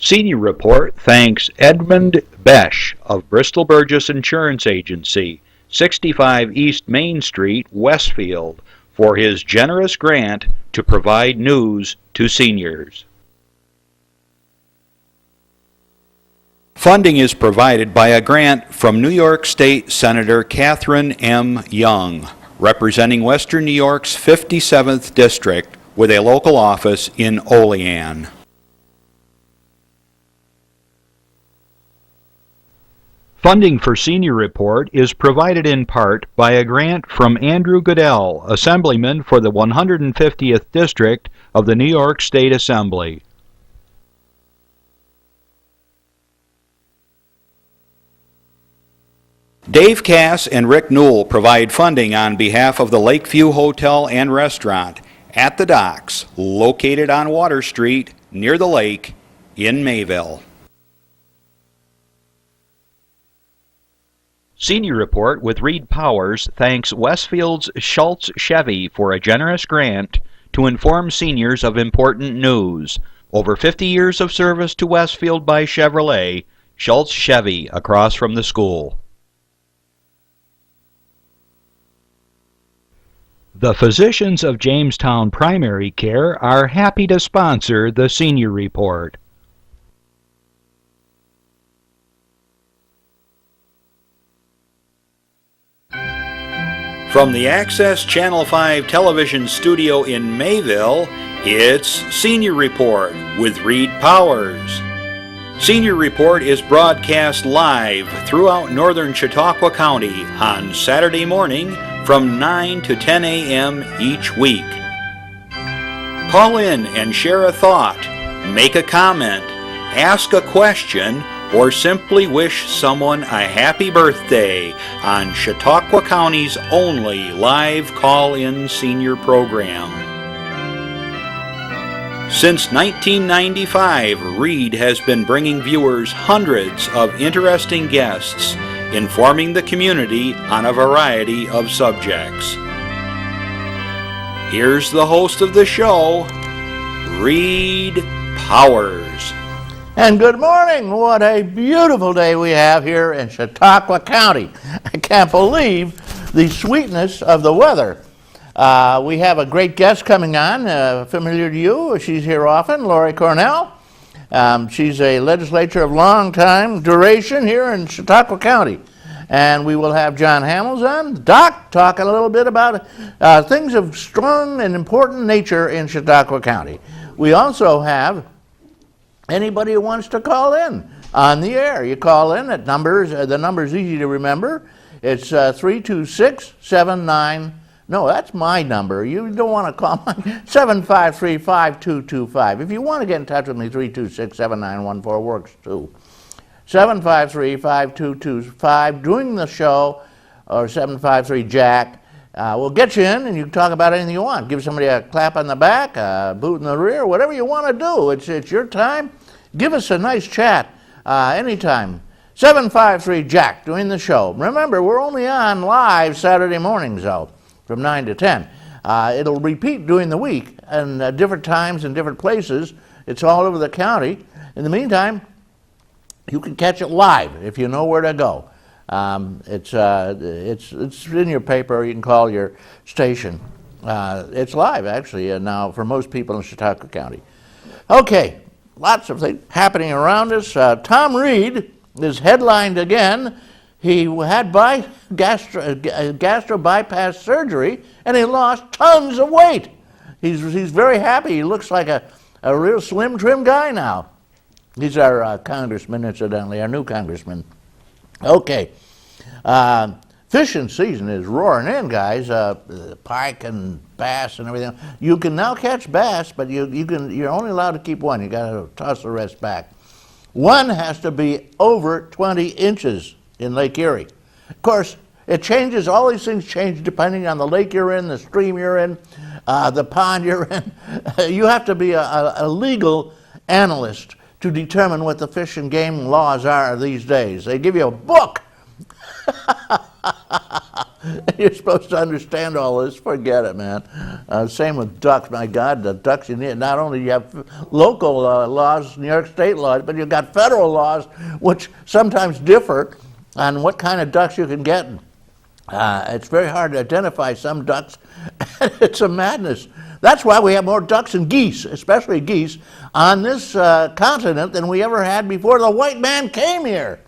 Senior Report thanks Edmund Besch of Bristol Burgess Insurance Agency, 65 East Main Street, Westfield, for his generous grant to provide news to seniors. Funding is provided by a grant from New York State Senator Catherine M. Young, representing Western New York's 57th District with a local office in Olean. Funding for Senior Report is provided in part by a grant from Andrew Goodell, Assemblyman for the 150th District of the New York State Assembly. Dave Cass and Rick Newell provide funding on behalf of the Lakeview Hotel and Restaurant at the Docks, located on Water Street near the lake in Mayville. Senior Report with Reed Powers thanks Westfield's Schultz Chevy for a generous grant to inform seniors of important news. Over 50 years of service to Westfield by Chevrolet, Schultz Chevy across from the school. The physicians of Jamestown Primary Care are happy to sponsor the Senior Report. From the Access Channel 5 television studio in Mayville, it's Senior Report with Reed Powers. Senior Report is broadcast live throughout northern Chautauqua County on Saturday morning from 9 to 10 a.m. each week. Call in and share a thought, make a comment, ask a question, or simply wish someone a happy birthday on Chautauqua County's only live call-in senior program. Since 1995, Reed has been bringing viewers hundreds of interesting guests, informing the community on a variety of subjects. Here's the host of the show, Reed Powers. And good morning. What a beautiful day we have here in Chautauqua County. I can't believe the sweetness of the weather. We have a great guest coming on, familiar to you. She's here often, Lori Cornell. She's a legislature of long time duration here in Chautauqua County. And we will have John Hamels on, Doc, talking a little bit about things of strong and important nature in Chautauqua County. We also have anybody who wants to call in on the air. You call in at numbers, the number's easy to remember. It's 326-79, no, that's my number. You don't want to call mine, 753-5225. If you want to get in touch with me, 326-7914 works too. 753-5225 during the show, or 753-JACK. We'll get you in and you can talk about anything you want. Give somebody a clap on the back, a boot in the rear, whatever you want to do. It's your time. Give us a nice chat anytime. 753-JACK during the show. Remember, we're only on live Saturday mornings, though, from 9 to 10. It'll repeat during the week and different times and different places. It's all over the county. In the meantime, you can catch it live if you know where to go. It's in your paper. You can call your station. It's live, actually, now for most people in Chautauqua County. Okay, lots of things happening around us. Tom Reed is headlined again. He had gastro bypass surgery, and he lost tons of weight. He's very happy. He looks like a real slim, trim guy now. He's our congressman, incidentally, our new congressman. Okay, fishing season is roaring in, guys. Pike and bass and everything. You can now catch bass, but you're only allowed to keep one. You got to toss the rest back. One has to be over 20 inches in Lake Erie. Of course, it changes. All these things change depending on the lake you're in, the stream you're in, the pond you're in. You have to be a legal analyst to determine what the fish and game laws are these days. They give you a book. You're supposed to understand all this. Forget it, man. Same with ducks. My God, the ducks, you need, not only do you have local laws, New York State laws, but you've got federal laws which sometimes differ on what kind of ducks you can get. It's very hard to identify some ducks. It's a madness. That's why we have more ducks and geese, especially geese, on this continent than we ever had before the white man came here.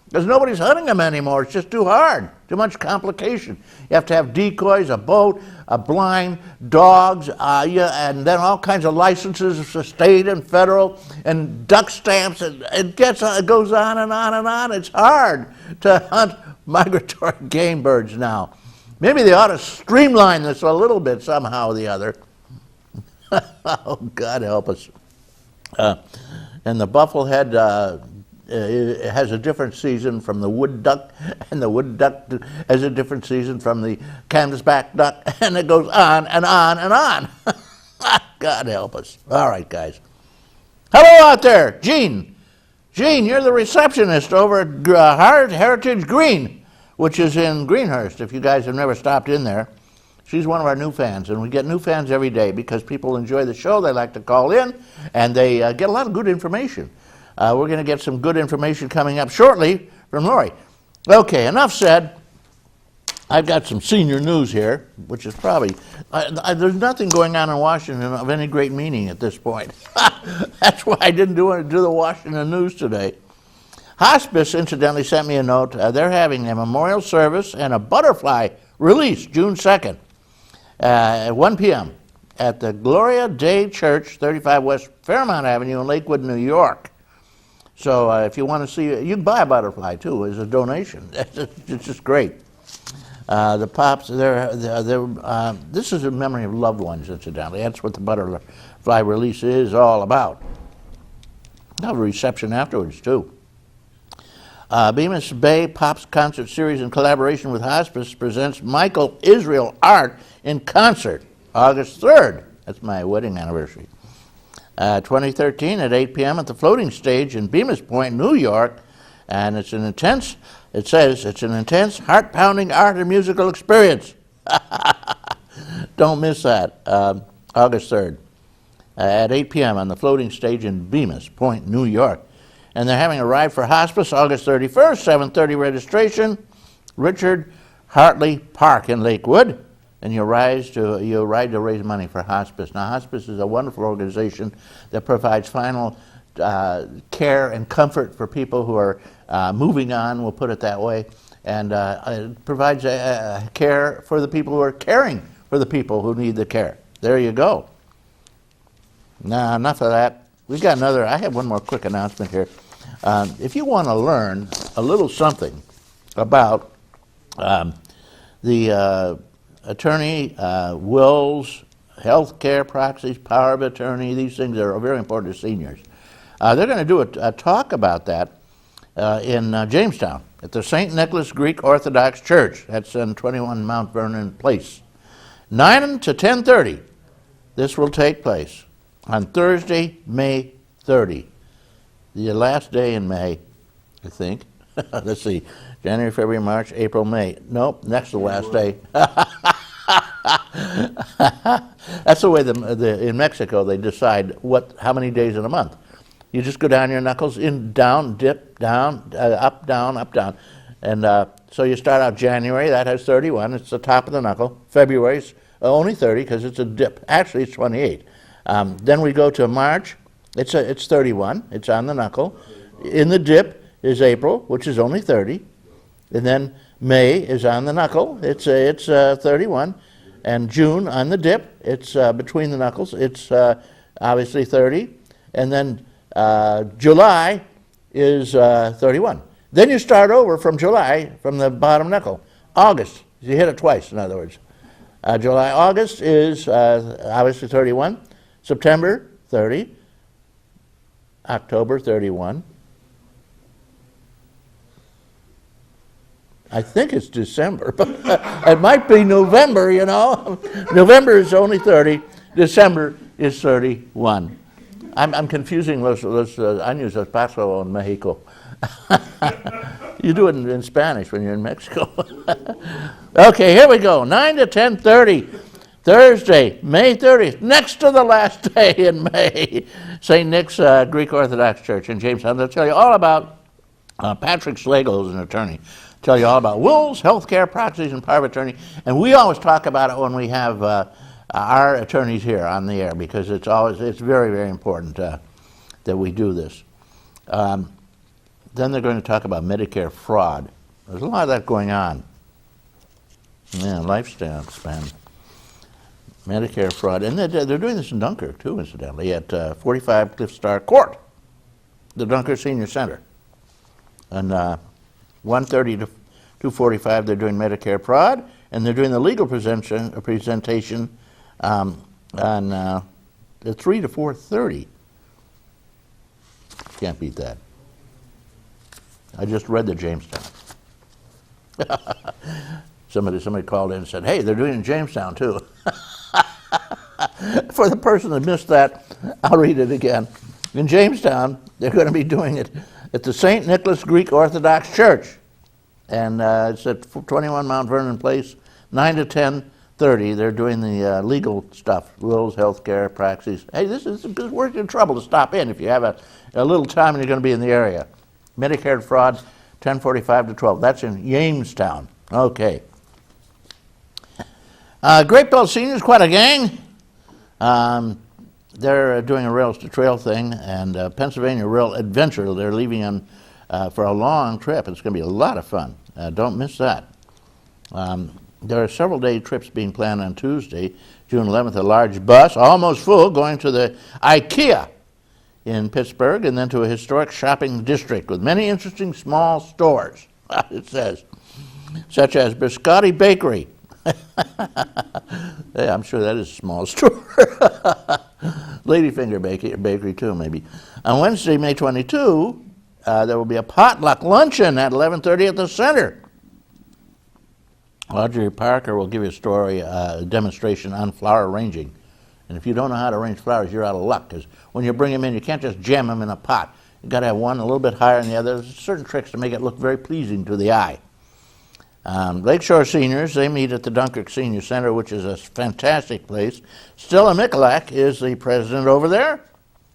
Because nobody's hunting them anymore. It's just too hard, too much complication. You have to have decoys, a boat, a blind, dogs, and then all kinds of licenses, state and federal, and duck stamps. It goes on and on and on. It's hard to hunt migratory game birds now. Maybe they ought to streamline this a little bit somehow or the other. Oh, God help us. And the bufflehead has a different season from the wood duck, and the wood duck has a different season from the canvasback duck, and it goes on and on and on. God help us. All right, guys. Hello out there, Gene. Gene, you're the receptionist over at Heritage Green, which is in Greenhurst, if you guys have never stopped in there. She's one of our new fans, and we get new fans every day because people enjoy the show. They like to call in, and they get a lot of good information. We're going to get some good information coming up shortly from Lori. Okay, enough said. I've got some senior news here, which is probably, there's nothing going on in Washington of any great meaning at this point. That's why I didn't do the Washington news today. Hospice, incidentally, sent me a note. They're having a memorial service and a butterfly release June 2nd at 1 p.m. at the Gloria Dei Church, 35 West Fairmount Avenue in Lakewood, New York. So if you want to see it, you can buy a butterfly, too, as a donation. It's just great. The pops, this is a memory of loved ones, incidentally. That's what the butterfly release is all about. Have a reception afterwards, too. Bemis Bay Pops Concert Series in collaboration with Hospice presents Michael Israel Art in concert, August 3rd. That's my wedding anniversary. 2013 at 8 p.m. at the Floating Stage in Bemis Point, New York. And it's an intense, heart-pounding art and musical experience. Don't miss that. August 3rd at 8 p.m. on the Floating Stage in Bemis Point, New York. And they're having a ride for hospice August 31st, 7:30 registration, Richard Hartley Park in Lakewood. And you'll ride to raise money for hospice. Now, hospice is a wonderful organization that provides final care and comfort for people who are moving on, we'll put it that way, and it provides care for the people who are caring for the people who need the care. There you go. Now, enough of that. We've got another, I have one more quick announcement here. If you want to learn a little something about the attorney, wills, health care proxies, power of attorney, these things are very important to seniors. They're going to do a talk about that in Jamestown at the St. Nicholas Greek Orthodox Church. That's in 21 Mount Vernon Place. 9 to 10:30, this will take place on Thursday, May 30. The last day in May, I think. Let's see, January, February, March, April, May. Nope, next to the last day. That's the way in Mexico they decide how many days in a month. You just go down your knuckles, in, down, dip, down, up, down, up, down. And so you start out January, that has 31, it's the top of the knuckle. February's only 30 because it's a dip. Actually, it's 28. Then we go to March, it's 31, it's on the knuckle. In the dip is April, which is only 30. And then May is on the knuckle, it's 31. And June on the dip, it's between the knuckles, it's obviously 30. And then July is 31. Then you start over from July, from the bottom knuckle. August, you hit it twice, in other words. July, August is obviously 31. September, 30. October, 31. I think it's December, but it might be November, you know. November is only 30. December is 31. I'm confusing los años del paso en Mexico. You do it in Spanish when you're in Mexico. Okay, here we go. 9 to 10:30, Thursday, May 30th, next to the last day in May. St. Nick's Greek Orthodox Church in Jamestown. They'll tell you all about Patrick Slagle is an attorney. Tell you all about wills, healthcare proxies, and power of attorney. And we always talk about it when we have our attorneys here on the air, because it's very, very important that we do this. Then they're going to talk about Medicare fraud. There's a lot of that going on. Yeah, lifespan. Medicare fraud. And they're doing this in Dunkirk, too, incidentally, at 45 Cliff Star Court, the Dunkirk Senior Center. And 1:30 to 2:45, they're doing Medicare fraud, and they're doing the legal presentation on 3 to 4:30. Can't beat that. I just read the Jamestown. Somebody called in and said, hey, they're doing it in Jamestown too. For the person that missed that, I'll read it again. In Jamestown, they're going to be doing it at the St. Nicholas Greek Orthodox Church. And it's at 21 Mount Vernon Place, 9 to 10:30. They're doing the legal stuff, wills, healthcare, proxies. Hey, this is worth your trouble to stop in if you have a little time and you're going to be in the area. Medicare fraud, 10:45 to 12. That's in Jamestown. Okay. Great Belt Seniors, quite a gang. They're doing a Rails to Trail thing, and Pennsylvania Rail Adventure. They're leaving on for a long trip. It's going to be a lot of fun. Don't miss that. There are several day trips being planned on Tuesday, June 11th. A large bus, almost full, going to the IKEA in Pittsburgh, and then to a historic shopping district with many interesting small stores, it says, such as Biscotti Bakery. Hey, I'm sure that is a small store. Ladyfinger Bakery too, maybe. On Wednesday, May 22, there will be a potluck luncheon at 11:30 at the center. Audrey Parker will give you a demonstration on flower arranging. And if you don't know how to arrange flowers, you're out of luck, because when you bring them in, you can't just jam them in a pot. You've got to have one a little bit higher than the other. There's certain tricks to make it look very pleasing to the eye. Lakeshore Seniors, they meet at the Dunkirk Senior Center, which is a fantastic place. Stella Mikulak is the president over there,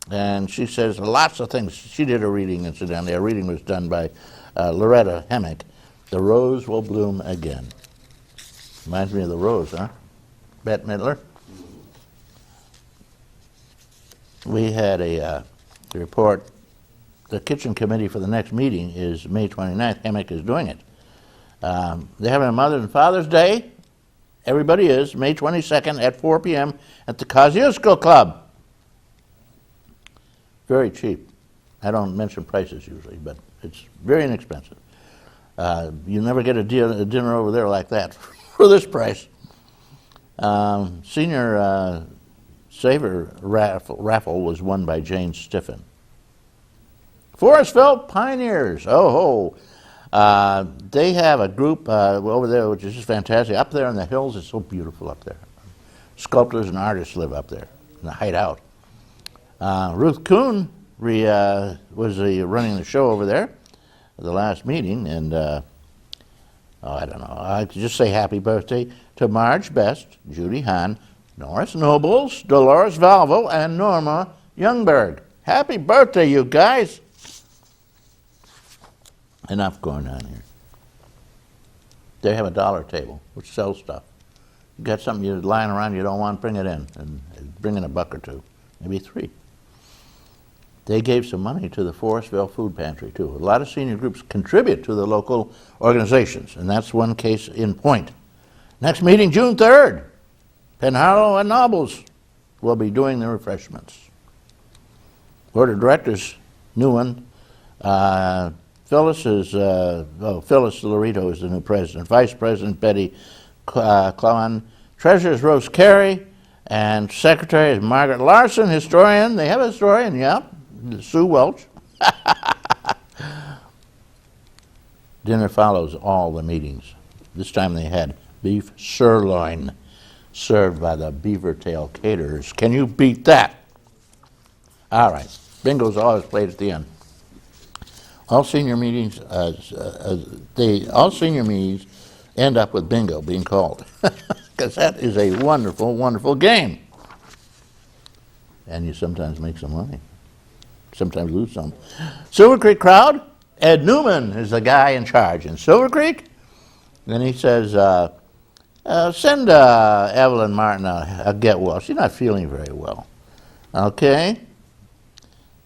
and she says lots of things. She did a reading, incidentally. A reading was done by Loretta Hemmick. The rose will bloom again. Reminds me of the rose, huh? Bette Midler. We had a report. The kitchen committee for the next meeting is May 29th. Hemmick is doing it. They're having a Mother and Father's Day. Everybody is, May 22nd at 4 p.m. at the Kosciuszko Club. Very cheap. I don't mention prices usually, but it's very inexpensive. You never get a dinner over there like that for this price. Senior Saver raffle was won by Jane Stiffen. Forestville Pioneers. They have a group over there, which is just fantastic. Up there in the hills, it's so beautiful up there. Sculptors and artists live up there in the hideout. Ruth Kuhn was running the show over there at the last meeting, and I don't know. I could just say happy birthday to Marge Best, Judy Hahn, Norris Nobles, Dolores Valvo, and Norma Youngberg. Happy birthday, you guys. Enough going on here. They have a dollar table which sells stuff. You got something you're lying around you don't want, bring it in, and bring in a buck or two, maybe three. They gave some money to the Forestville Food Pantry too. A lot of senior groups contribute to the local organizations, and that's one case in point. Next meeting, June 3rd. Penharlow and Nobles will be doing the refreshments. Board of Directors, new one. Phyllis Lorito is the new president. Vice President Betty Clowan. Treasurer is Rose Carey. And Secretary is Margaret Larson. Historian, they have a historian, yeah. Sue Welch. Dinner follows all the meetings. This time they had beef sirloin served by the Beaver Tail Caterers. Can you beat that? All right. Bingo's always played at the end. All senior meetings, all senior meetings end up with bingo being called, because that is a wonderful, wonderful game. And you sometimes make some money, sometimes lose some. Silver Creek crowd, Ed Newman is the guy in charge in Silver Creek. And he says, send Evelyn Martin a get well. She's not feeling very well. Okay.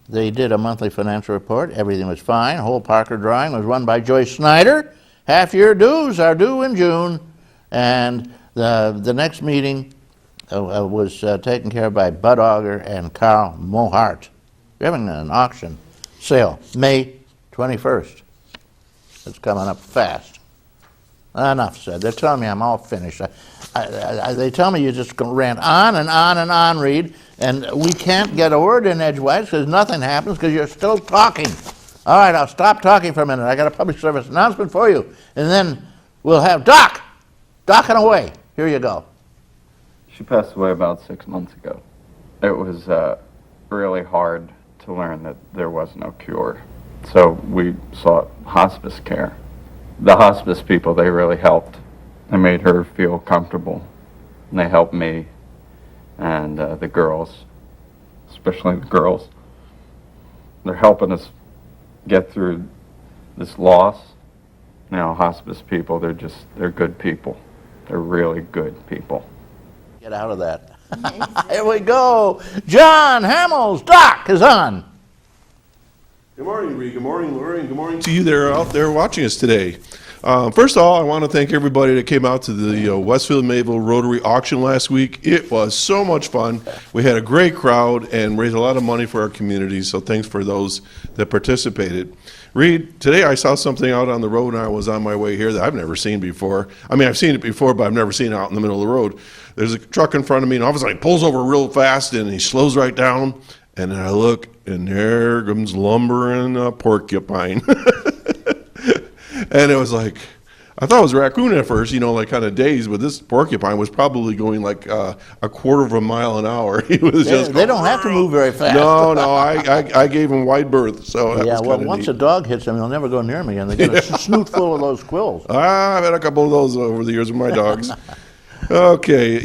They did a monthly financial report. Everything was fine. Whole Parker drawing was run by Joyce Snyder. Half-year dues are due in June. And the next meeting was taken care of by Bud Auger and Carl Mohart. We're having an auction sale May 21st. It's coming up fast. Enough said. They're telling me I'm all finished. They tell me you just going to rant on and on and on, Reed, and we can't get a word in edgewise because nothing happens because you're still talking. All right, I'll stop talking for a minute. I got a public service announcement for you, and then we'll have Doc. Docking away. Here you go. She passed away about 6 months ago. It was really hard to learn that there was no cure. So we sought hospice care. The hospice people, they really helped. They made her feel comfortable. And they helped me and the girls, especially the girls. They're helping us get through this loss. You know, hospice people, they're good people. They're really good people. Get out of that. Here we go. John Hamels, Doc is on. Good morning, Reed. Good morning, Lori. Good morning to you that are out there watching us today. First of all, I want to thank everybody that came out to the Westfield Mayville Rotary auction last week. It was so much fun. We had a great crowd and raised a lot of money for our community, so thanks for those that participated. Reed, today I saw something out on the road and I was on my way here that I've never seen before. I mean, I've seen it before, but I've never seen it out in the middle of the road. There's a truck in front of me and all of a sudden he pulls over real fast and he slows right down. And then I look, and there comes lumbering a porcupine. And it was like, I thought it was a raccoon at first, you know, like kind of dazed, but this porcupine was probably going like a quarter of a mile an hour. He was just they don't have to move very fast. No, I gave him wide berth, so that was well, once neat. a dog hits him, he'll never go near him again. They get a snoot full of those quills. I've had a couple of those over the years with my dogs. Okay,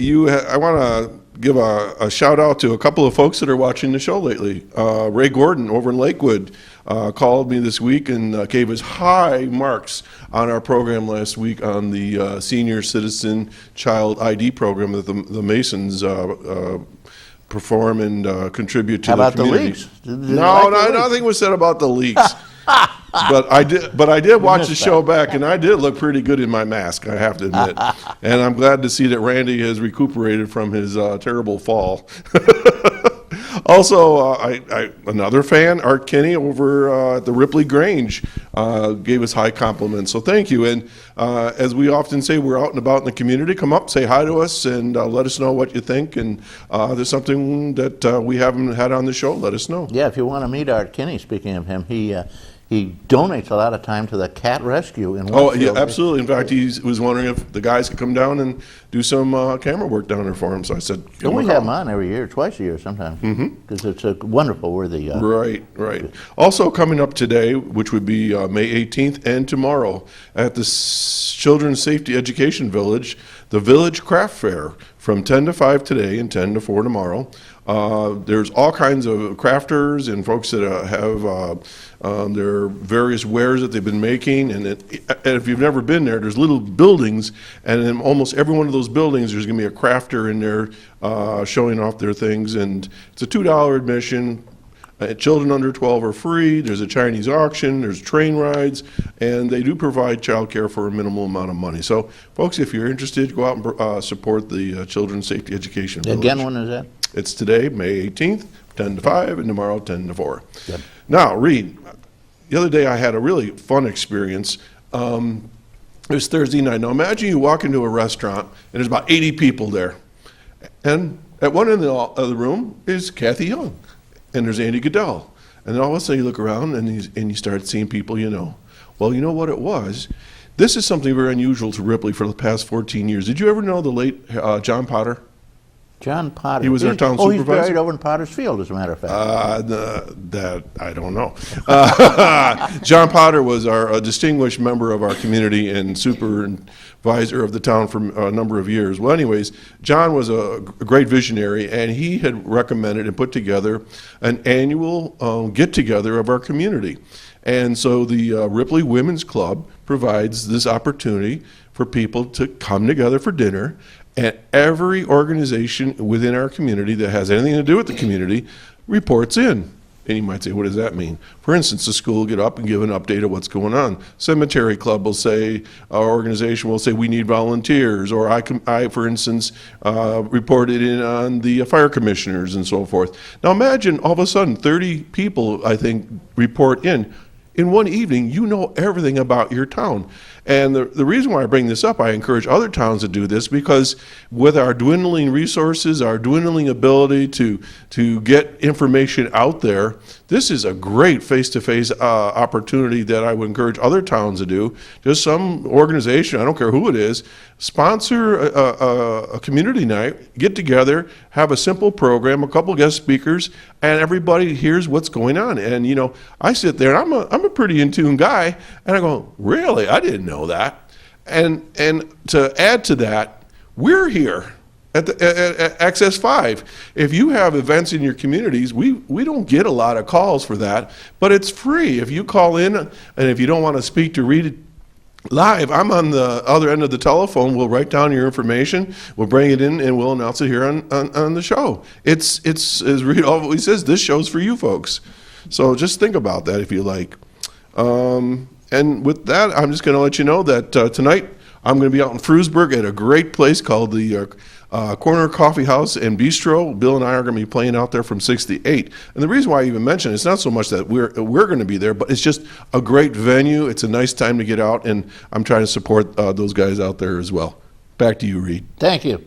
I want to give a shout out to a couple of folks that are watching the show lately. Ray Gordon over in Lakewood called me this week and gave us high marks on our program last week on the Senior Citizen Child ID program that the Masons perform and contribute to the community. How about the leaks? No, nothing was said about the leaks. But I did watch the show back, and I did look pretty good in my mask, I have to admit. And I'm glad to see that Randy has recuperated from his terrible fall. Also, another fan, Art Kinney, over at the Ripley Grange, gave us high compliments. So thank you. And as we often say, we're out and about in the community. Come up, say hi to us, and let us know what you think. And there's something that we haven't had on the show, let us know. Yeah, if you want to meet Art Kinney, speaking of him, he donates a lot of time to the cat rescue in Westfield. Oh, yeah, absolutely. In fact, he was wondering if the guys could come down and do some camera work down there for him. So I said, we have him on every year, twice a year sometimes, because it's a wonderful, worthy. Right. Also coming up today, which would be May 18th and tomorrow, at the Children's Safety Education Village, the Village Craft Fair, from 10 to 5 today and 10 to 4 tomorrow. There's all kinds of crafters and folks that have their various wares that they've been making. And if you've never been there, there's little buildings, and in almost every one of those buildings, there's going to be a crafter in there showing off their things. And it's a $2 admission. Children under 12 are free. There's a Chinese auction. There's train rides, and they do provide childcare for a minimal amount of money. So, folks, if you're interested, go out and support the Children's Safety Education Village. Again, when is that? It's today, May 18th, 10 to 5, and tomorrow, 10 to 4. Yep. Now, Reed, the other day I had a really fun experience. It was Thursday night. Now, imagine you walk into a restaurant, and there's about 80 people there. And at one end of the room is Kathy Young, and there's Andy Goodell. And then all of a sudden you look around, and you start seeing people you know. Well, you know what it was? This is something very unusual to Ripley for the past 14 years. Did you ever know the late John Potter? John Potter. He was our town He's supervisor. buried over in Potter's Field, as a matter of fact. That I don't know. John Potter was a distinguished member of our community and supervisor of the town for a number of years. Well, anyways, John was a great visionary, and he had recommended and put together an annual get-together of our community. And so the Ripley Women's Club provides this opportunity for people to come together for dinner. And every organization within our community that has anything to do with the community reports in. And you might say, what does that mean? For instance, the school will get up and give an update of what's going on. Cemetery Club will say, our organization will say, we need volunteers. Or I for instance, reported in on the fire commissioners and so forth. Now imagine all of a sudden 30 people, I think, report in. In one evening, you know everything about your town. And the reason why I bring this up, I encourage other towns to do this, because with our dwindling resources, our dwindling ability to get information out there, this is a great face-to-face opportunity that I would encourage other towns to do. Just some organization, I don't care who it is, sponsor a community night, get together, have a simple program, a couple guest speakers, and everybody hears what's going on. And you know, I sit there, and I'm a pretty in-tune guy, and I go, really? I didn't know that. And to add to that, we're here at Access 5. If you have events in your communities, we don't get a lot of calls for that, but it's free. If you call in, and if you don't want to speak to read it live, I'm on the other end of the telephone. We'll write down your information, we'll bring it in, and we'll announce it here on the show. It's as Reed always says, this show's for you folks. So just think about that if you like. And with that, I'm just going to let you know that tonight I'm going to be out in Frewsburg at a great place called the Corner Coffee House and Bistro. Bill and I are going to be playing out there from 6 to 8. And the reason why I even mention it, it's not so much that we're going to be there, but it's just a great venue. It's a nice time to get out, and I'm trying to support those guys out there as well. Back to you, Reed. Thank you.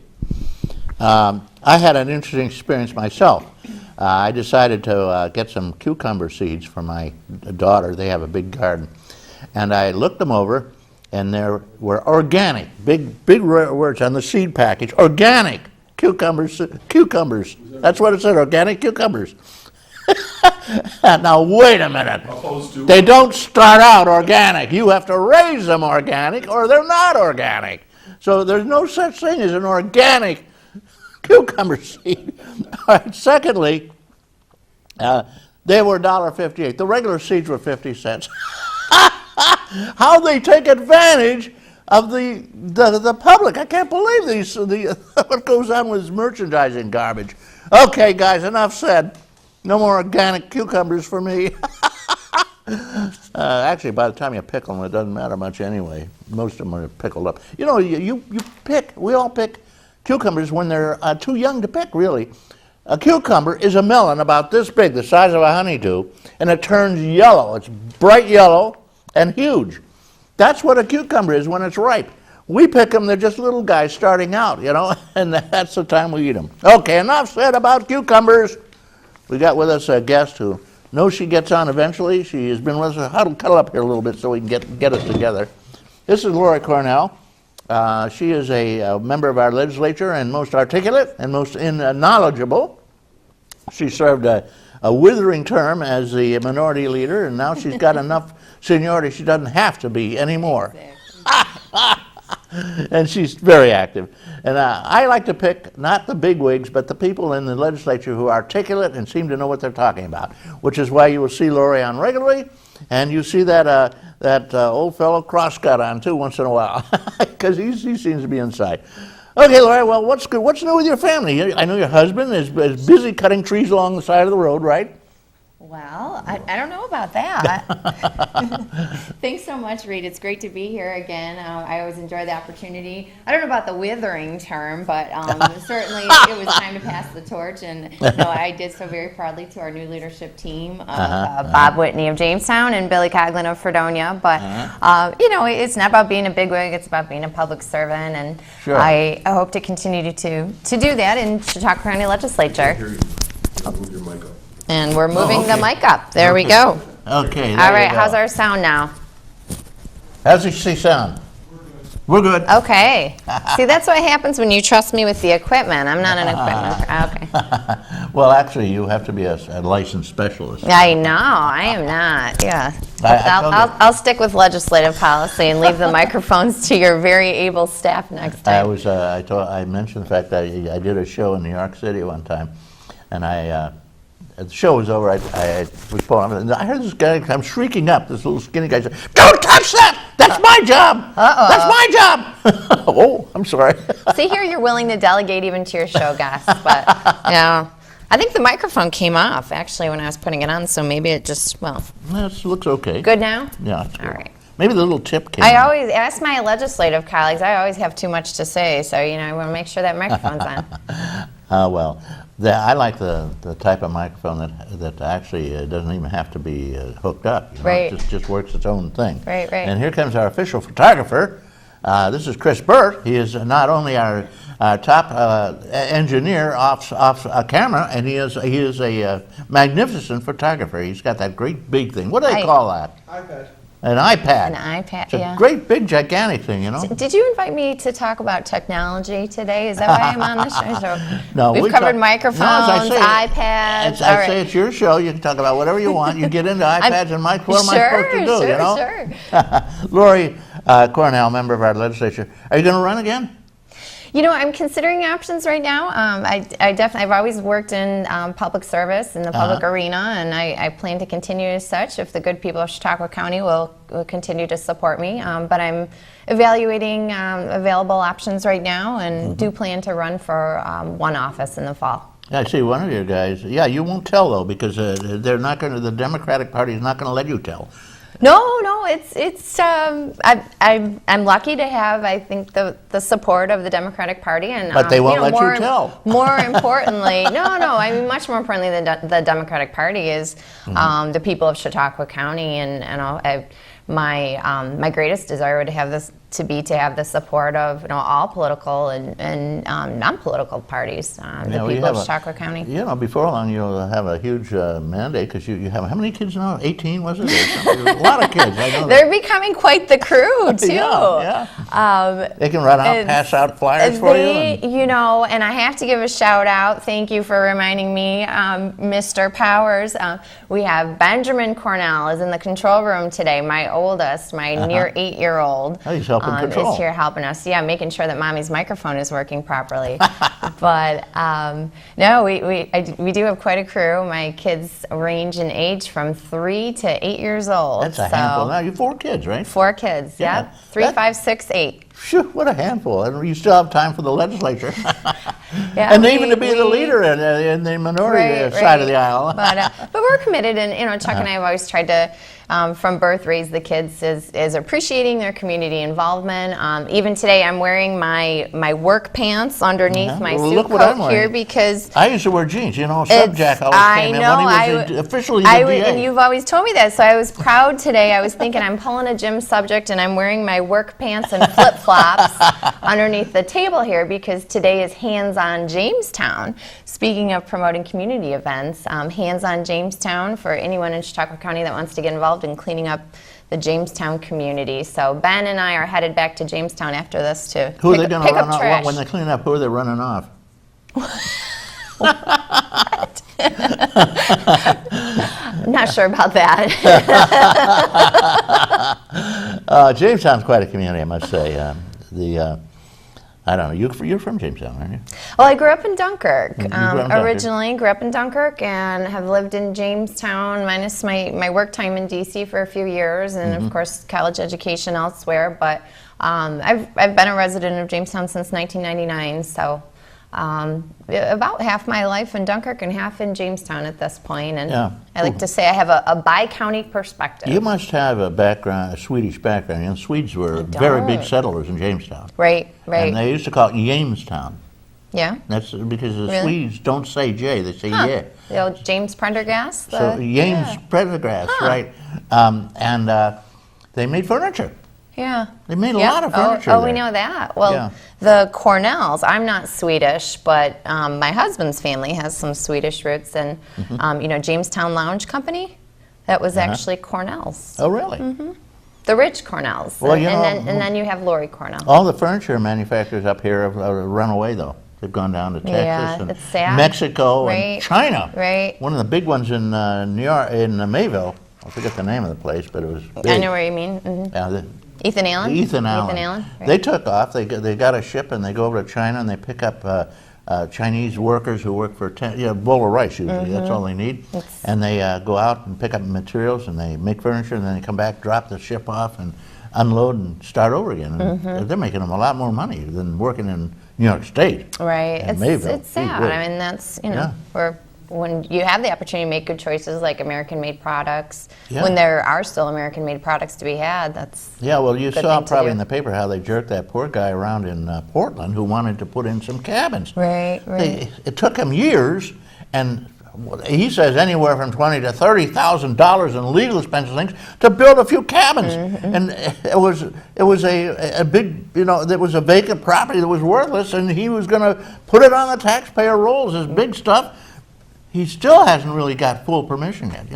I had an interesting experience myself. I decided to get some cucumber seeds for my daughter. They have a big garden. And I looked them over, and there were organic, big words on the seed package, organic cucumbers. That's what it said, organic cucumbers. Now, wait a minute. They don't start out organic. You have to raise them organic, or they're not organic. So there's no such thing as an organic cucumber seed. All right, secondly, they were $1.58. The regular seeds were 50 cents. How they take advantage of the public. I can't believe what goes on with this merchandising garbage. Okay, guys, enough said. No more organic cucumbers for me. Actually, by the time you pickle them, it doesn't matter much anyway. Most of them are pickled up. You know, we all pick cucumbers when they're too young to pick, really. A cucumber is a melon about this big, the size of a honeydew, and it turns yellow. It's bright yellow and huge. That's what a cucumber is when it's ripe. We pick them, they're just little guys starting out, you know, and that's the time we eat them. Okay, enough said about cucumbers. We got with us a guest who knows she gets on eventually. She has been with us. Cuddle up here a little bit so we can get us together. This is Lori Cornell. She is a member of our legislature and most articulate and most knowledgeable. She served a withering term as the minority leader, and now she's got enough seniority she doesn't have to be anymore. And she's very active. And I like to pick not the bigwigs, but the people in the legislature who are articulate and seem to know what they're talking about, which is why you will see Lori on regularly, and you see that old fellow Crosscut on too once in a while, because he seems to be inside. Okay, Lori, well, what's good? What's new with your family? I know your husband is busy cutting trees along the side of the road, right? Well, I don't know about that. Thanks so much, Reed. It's great to be here again. I always enjoy the opportunity. I don't know about the withering term, but certainly it was time to pass the torch, and I did so very proudly to our new leadership team, Bob Whitney of Jamestown and Billy Coughlin of Fredonia. But it's not about being a bigwig; it's about being a public servant, and sure. I hope to continue to do that in Chautauqua County Legislature. Move your mic up. And we're moving the mic up. There we go. Okay. All right, how's our sound now? How's she sound? We're good. Okay. See, that's what happens when you trust me with the equipment. I'm not an equipment. Okay. Well, actually, you have to be a licensed specialist. I know. I am not. Yeah. I told you. I'll stick with legislative policy and leave the microphones to your very able staff next time. I mentioned the fact that I did a show in New York City one time, and the show was over. I was pulling up, and I heard this guy come shrieking up. This little skinny guy said, "Don't touch that! That's my job! That's my job!" Oh, I'm sorry. See, here you're willing to delegate even to your show guests, but yeah. I think the microphone came off actually when I was putting it on, so maybe it just This looks okay. Good now? Yeah. It's All good. right. Maybe the little tip came. I always ask my legislative colleagues. I always have too much to say, so I want to make sure that microphone's on. Well, I like the type of microphone that actually doesn't even have to be hooked up. Right. It just works its own thing. Right. And here comes our official photographer. This is Chris Burt. He is not only our top engineer off camera, and he is a magnificent photographer. He's got that great big thing. What do they call that? iPad. An iPad. An iPad, It's a yeah. great, big, gigantic thing, Did you invite me to talk about technology today? Is that why I'm on the show? No, We've we covered talk- microphones, No, as I say, iPads. I say it's your show. You can talk about whatever you want. You get into iPads and Mike. What am I supposed to do? Sure. Lori Cornell, member of our legislature. Are you going to run again? I'm considering options right now. I've always worked in public service in the public arena, and I plan to continue as such if the good people of Chautauqua County will continue to support me. But I'm evaluating available options right now, and do plan to run for one office in the fall. I see one of your guys. Yeah, you won't tell though, because they're not going to. The Democratic Party is not going to let you tell. No, it's I'm lucky to have, I think, the support of the Democratic Party, and But they won't let you tell. More importantly, no, I mean, much more importantly than the Democratic Party is the people of Chautauqua County, and my greatest desire would have the support of all political and non-political parties, the people of Chautauqua County. Before long you'll have a huge mandate, because you have how many kids now? 18, was it? A lot of kids. I know They're becoming quite the crew too. Yeah. They can run out, pass out flyers for you. And I have to give a shout out. Thank you for reminding me, Mr. Powers. We have Benjamin Cornell is in the control room today. My oldest, my near 8-year-old. Oh, he's helping control. Is here helping us. Yeah, making sure that Mommy's microphone is working properly. But no, we do have quite a crew. My kids range in age from 3 to 8 years old. That's a handful. Now you have 4 kids, right? 4 kids. Yeah. 3, 5, 6, 8. Phew, what a handful. And you still have time for the legislature. Yeah, and even to be the leader in the minority side of the aisle. But we're committed, and Chuck and I have always tried to, from birth, raise the kids is appreciating their community involvement. Even today, I'm wearing my work pants underneath my suit coat here because I used to wear jeans. Sub Jack always came in when he was officially the DA. And you've always told me that, so I was proud today. I was thinking I'm pulling a gym subject, and I'm wearing my work pants and flip-flops underneath the table here because today is Hands-on Jamestown. Speaking of promoting community events, Hands-on Jamestown for anyone in Chautauqua County that wants to get involved in cleaning up the Jamestown community. So Ben and I are headed back to Jamestown after this to Who are they going to run up trash. off? When they clean up, who are they running off? I'm not sure about that. Jamestown's quite a community, I must say. I don't know. You're from Jamestown, aren't you? Well, I grew up in Dunkirk. Dunkirk. Originally, grew up in Dunkirk and have lived in Jamestown, minus my work time in D.C. for a few years, and of course, college education elsewhere. But I've been a resident of Jamestown since 1999, so about half my life in Dunkirk and half in Jamestown at this point. And I like to say I have a bi-county perspective. You must have a Swedish background. And Swedes were very big settlers in Jamestown. Right. And they used to call it Jamestown. Yeah. That's because the Swedes don't say J, they say yeah. The old James Prendergast. So James Prendergast, right? And they made furniture. Yeah. They made a lot of furniture. Oh, we know that. Well, the Cornells, I'm not Swedish, but my husband's family has some Swedish roots. And, Jamestown Lounge Company, that was actually Cornell's. Oh, really? the rich Cornells. Well, and then you have Lori Cornell. All the furniture manufacturers up here have run away, though. They've gone down to Texas and it's sad. Mexico Right. and China. Right. One of the big ones in New York, in Mayville. I forget the name of the place, but it was big. I know where you mean. Ethan Allen? Ethan Allen. Right. They took off. They got a ship and they go over to China and they pick up Chinese workers who work for a bowl of rice usually. That's all they need. And they go out and pick up materials and they make furniture and then they come back, drop the ship off and unload and start over again. And they're making them a lot more money than working in New York State. Right. And Mayville. It's sad. Gee whiz. I mean, that's, Yeah. when you have the opportunity to make good choices like American-made products, Yeah. when there are still American-made products to be had, that's Yeah, well, you good saw thing to probably do. in the paper how they jerked that poor guy around in Portland who wanted to put in some cabins. right. It took him years, and he says anywhere from $20,000 to $30,000 in legal expenses things to build a few cabins. And it was a big, there was a vacant property that was worthless, and he was going to put it on the taxpayer rolls, this big stuff. He still hasn't really got full permission yet.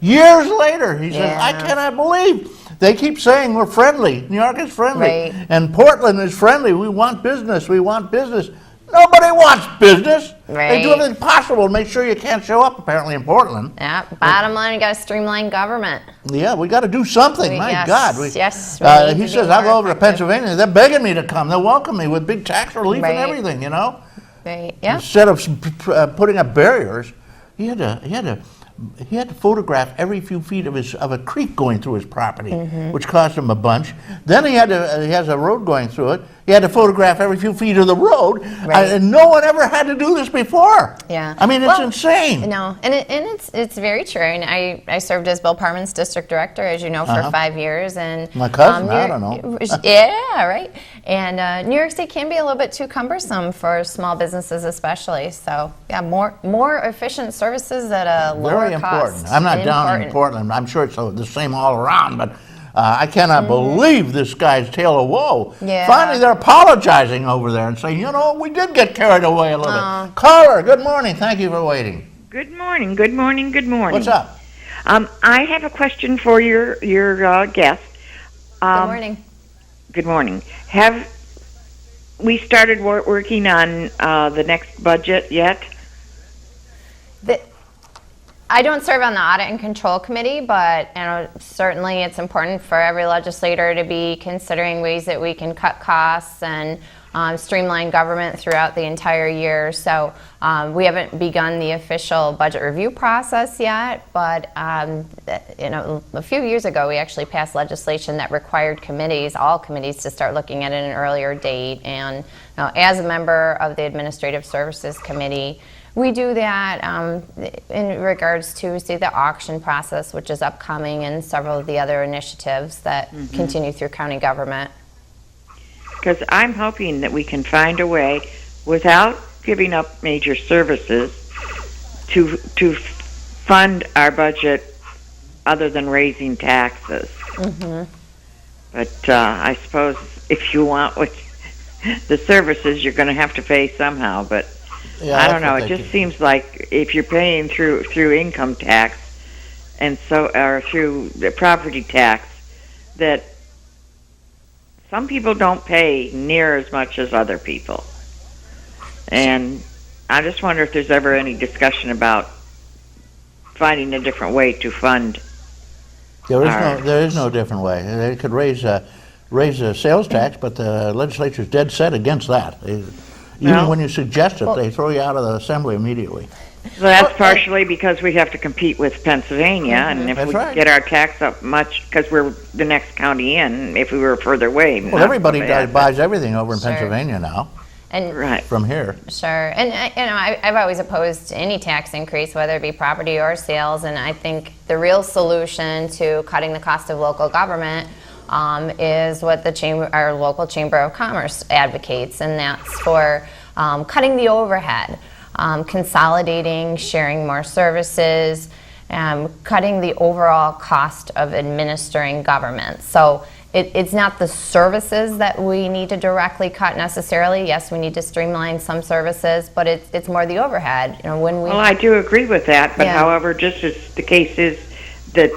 Years later, he says, Yeah. I cannot believe. They keep saying we're friendly. New York is friendly. Right. And Portland is friendly. We want business. We want business. Nobody wants business. They do Right. everything possible to make sure you can't show up, apparently, in Portland. Yeah. Bottom line, you got to streamline government. Yeah, we got to do something. My Yes, God. yes, we need He to says, be I'll go more over to effective." Pennsylvania. They're begging me to come. They'll welcome me with big tax relief Right. and everything, Right. Yeah. Instead of putting up barriers, he had to photograph every few feet of a creek going through his property, which cost him a bunch. Then he has a road going through it. He had to photograph every few feet of the road, Right. and no one ever had to do this before. Yeah. I mean, it's Well, insane. No, and it's very true. And I served as Bill Parman's district director, as you know, for 5 years. And My cousin, New I York- don't know. Yeah, right. And New York State can be a little bit too cumbersome for small businesses, especially. So yeah, more efficient services at a lower Very important. cost. I'm not down in Portland. I'm sure it's the same all around, but I cannot believe this guy's tale of woe. Yeah. Finally, they're apologizing over there and saying, we did get carried away a little bit. Caller, good morning. Thank you for waiting. Good morning, good morning, good morning. What's up? I have a question for your guest. Good morning. Good morning. Have we started working on the next budget yet? I don't serve on the Audit and Control Committee, but certainly it's important for every legislator to be considering ways that we can cut costs and streamline government throughout the entire year. So we haven't begun the official budget review process yet, but a few years ago we actually passed legislation that required all committees, to start looking at an earlier date. And as a member of the Administrative Services Committee, we do that in regards to, say, the auction process, which is upcoming, and several of the other initiatives that continue through county government. Because I'm hoping that we can find a way, without giving up major services, to fund our budget other than raising taxes. But I suppose if you want the services, you're going to have to pay somehow. But Yeah, I don't that's know. what It they just do. seems like if you're paying through income tax or through the property tax, that some people don't pay near as much as other people. And I just wonder if there's ever any discussion about finding a different way to fund. There is no different way. They could raise a sales tax, but the legislature's dead set against that. Even No. when you suggest it, they throw you out of the assembly immediately. So that's partially because we have to compete with Pennsylvania, and if That's we right. get our tax up much, because we're the next county in, if we were further away. Well, not everybody so bad, buys everything over in Sure. Pennsylvania now, And Right. from here. Sure, and I've always opposed any tax increase, whether it be property or sales, and I think the real solution to cutting the cost of local government is what our local Chamber of Commerce advocates, and that's for cutting the overhead, consolidating, sharing more services, cutting the overall cost of administering government. So it's not the services that we need to directly cut necessarily. Yes, we need to streamline some services, but it's more the overhead. When we Well, I do agree with that, but Yeah. however, just as the case is that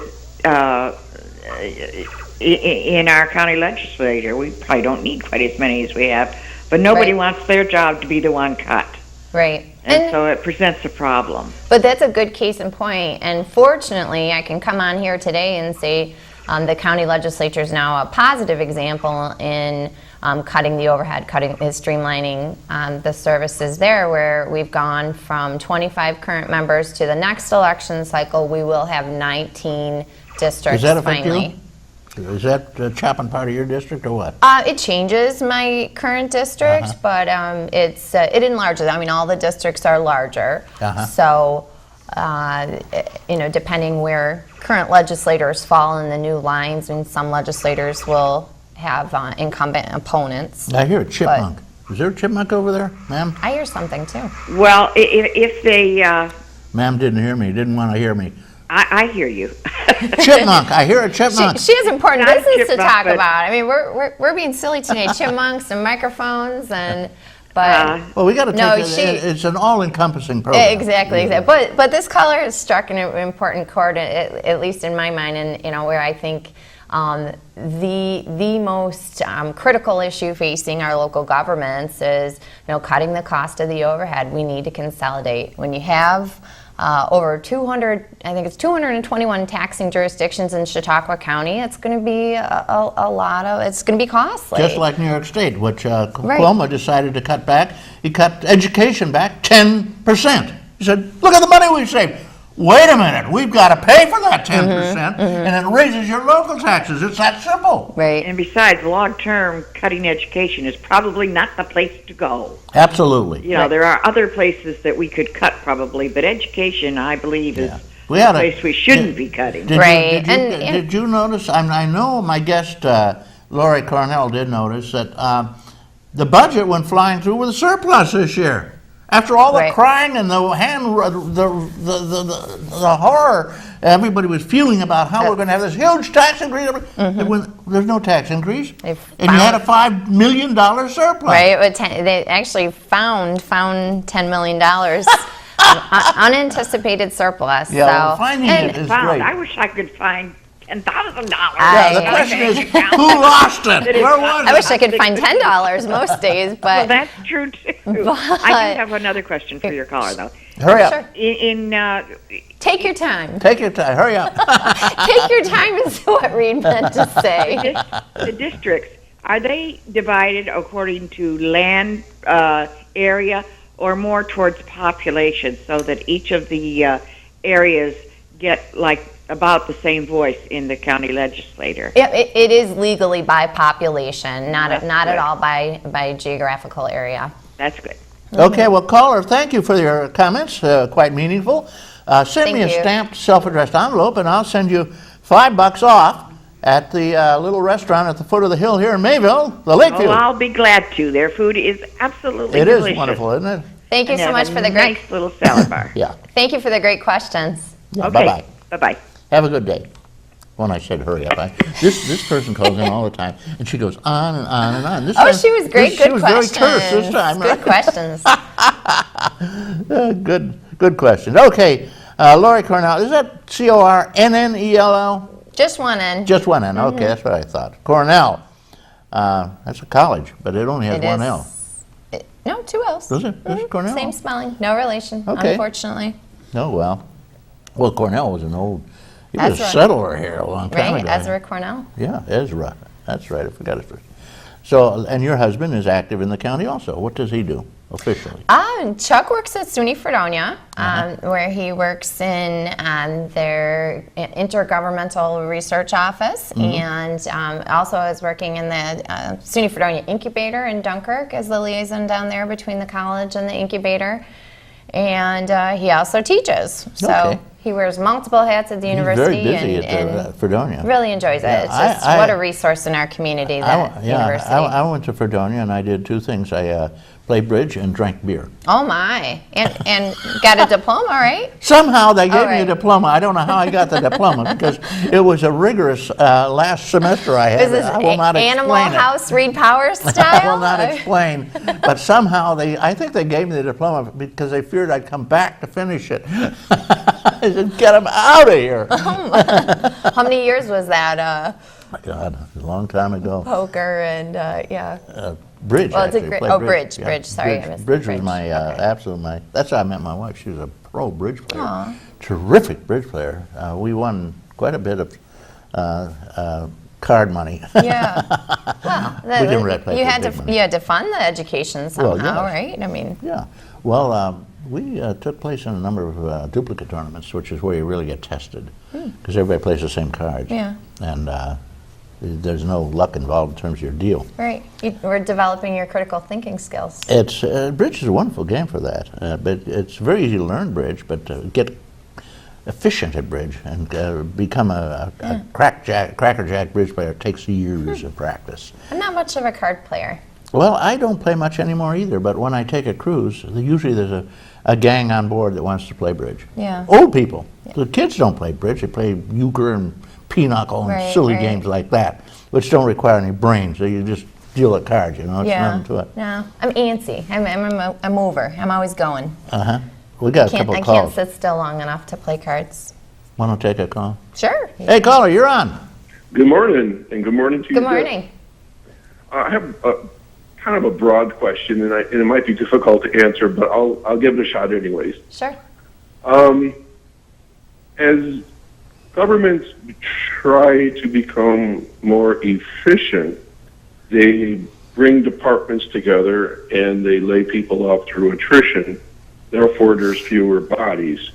in our county legislature. We probably don't need quite as many as we have, but nobody Right. wants their job to be the one cut. Right. And so it presents a problem. But that's a good case in point. And fortunately, I can come on here today and say the county legislature is now a positive example in cutting the overhead, streamlining the services there, where we've gone from 25 current members to the next election cycle. We will have 19 districts Does that affect finally. you? Is that chopping part of your district or what? It changes my current district, but it enlarges. I mean, all the districts are larger, so depending where current legislators fall in the new lines, and some legislators will have incumbent opponents. I hear a chipmunk. Is there a chipmunk over there, ma'am? I hear something too. Well, if they, Ma'am didn't hear me, didn't want to hear me. I hear you. Chipmunk, I hear a chipmunk. She has important Not a business to chipmunk, talk but- about. I mean, we're being silly today. Chipmunks and microphones but. Well, we got to No, take it. It's an all-encompassing program. Exactly. But this color has struck an important chord, at least in my mind, and where I think the most critical issue facing our local governments is cutting the cost of the overhead. We need to consolidate. When you have over 200, I think it's 221 taxing jurisdictions in Chautauqua County, it's going to be a lot of, it's going to be costly. Just like New York State, which Cuomo decided to cut back. He cut education back 10%. He said, look at the money we've saved. Wait a minute, we've got to pay for that 10%, and it raises your local taxes. It's that simple. Right. And besides, long-term cutting education is probably not the place to go. Absolutely. There are other places that we could cut probably, but education, I believe, is We the had a- place we shouldn't be cutting. Right. Did you notice, I know my guest, Lori Cornell, did notice that the budget went flying through with a surplus this year. After all the Right. crying and the horror everybody was feeling about how we're going to have this huge tax increase, there's no tax increase, and you had a $5 million surplus. Right. They actually found $10 million unanticipated surplus. Yeah, well, So finding and it is Found. great. I wish I could find $10,000. Yeah, the question is, who lost it? Where was I it? wish I could find $10 most days, Well, but that's true too. I do have another question for your caller, though. Hurry up. sure. Take your time. Take your time. Hurry up. Take your time is what Reed meant to say. The districts, are they divided according to land area or more towards population, so that each of the areas get about the same voice in the county legislature? Yep, it is legally by population, not That's at good. all by geographical area. That's good. Okay, well, caller, thank you for your comments. Quite meaningful. Send me a Thank you. stamped, self-addressed envelope, and I'll send you $5 off at the little restaurant at the foot of the hill here in Mayville, the Lakeview. Oh, I'll be glad to. Their food is absolutely It delicious. is wonderful, isn't it? Thank you And so they much have for a the great. nice little salad bar. Yeah. Thank you for the great questions. Yeah, Okay. bye-bye. Bye-bye. Have a good day. When I said hurry up, this person calls in all the time, and she goes on and on and on. This Oh, time- she was great. She Good was questions. very terse this time. Good questions. Good question. Okay, Lori Cornell, is that Cornell? Just one in. Just one N. Okay, that's what I thought. Cornell. That's a college, but it only has It one is- L. No, two L's. Does it? Does it, Cornell? Same spelling. No relation, Okay. unfortunately. Oh, well. Well, Cornell was an old, he was a Ezra. settler here a long time Right? ago. Ezra Cornell. Yeah, Ezra. That's right, I forgot his first. So, and your husband is active in the county also. What does he do officially? Chuck works at SUNY Fredonia, where he works in their intergovernmental research office, and also is working in the SUNY Fredonia incubator in Dunkirk as the liaison down there between the college and the incubator. And he also teaches. So Okay. he wears multiple hats at the He's university very busy and at Fredonia. really enjoys it. Yeah, It's just what a resource in our community, that university. I went to Fredonia and I did two things. I played bridge and drank beer. Oh my. And got a diploma, right? Somehow they gave me a right. diploma. I don't know how I got the diploma because it was a rigorous last semester I had. Is this I will not Animal explain it. House Reed Powers style? I will not explain. But somehow I think they gave me the diploma because they feared I'd come back to finish it. I said, get him out of here. How many years was that? My God, a long time ago. Poker and yeah. Bridge. Well, it's a actually. great. Played Oh, bridge. bridge. Sorry, I Bridge, missed bridge bridge. was my absolute my. That's how I met my wife. She was a pro bridge player. Aw. Terrific bridge player. We won quite a bit of card money. Yeah. Well, We didn't really play you for had big to money. you had to fund the education somehow, yes. right? I mean, Yeah. Well, we took place in a number of duplicate tournaments, which is where you really get tested, because everybody plays the same cards. Yeah. And there's no luck involved in terms of your deal. right. We're developing your critical thinking skills. It's bridge is a wonderful game for that, but it's very easy to learn bridge, but to get efficient at bridge and become a crackerjack bridge player takes years of practice. I'm not much of a card player. Well, I don't play much anymore either, but when I take a cruise, usually there's a gang on board that wants to play bridge. Yeah. Old people. The kids don't play bridge, they play euchre and pinochle and Right, silly right. games like that, which don't require any brains, so you just deal a card, it's nothing to it. No, I'm antsy. I'm a mover. I'm always going. Uh-huh. We got a couple I of can't calls. sit still long enough to play cards. Want to take a call? Sure. Hey, caller, you're on. Good morning, and good morning to you. Good morning. I have kind of a broad question, and it might be difficult to answer, but I'll give it a shot anyways. Sure. As governments try to become more efficient, they bring departments together and they lay people off through attrition. Therefore, there's fewer bodies.